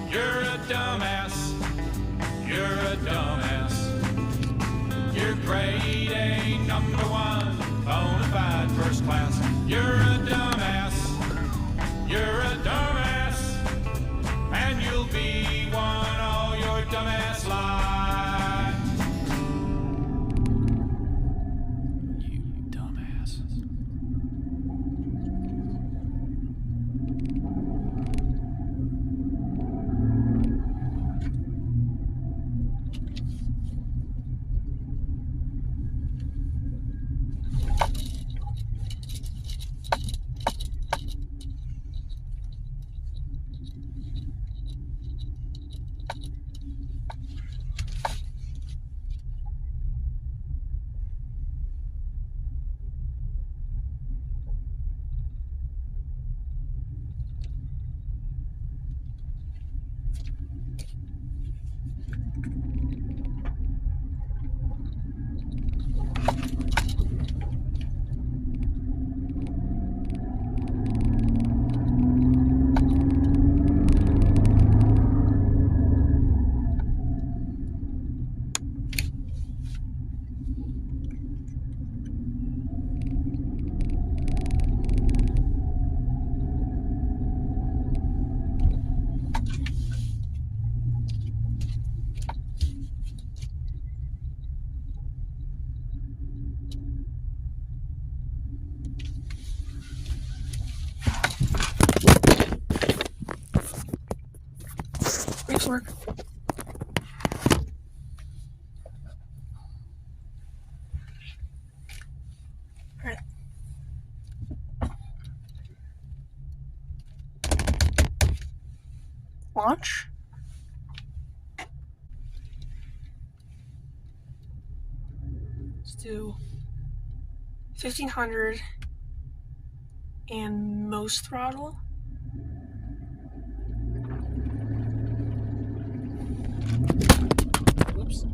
You're a dumbass. You're a dumbass. You're grade A #1, bona fide first class. You're a dumbass. You're a dumbass. And you'll be one all your dumbass life. You dumbasses. Brakes work. Alright. Launch. Let's do 1500 and most throttle. Oops.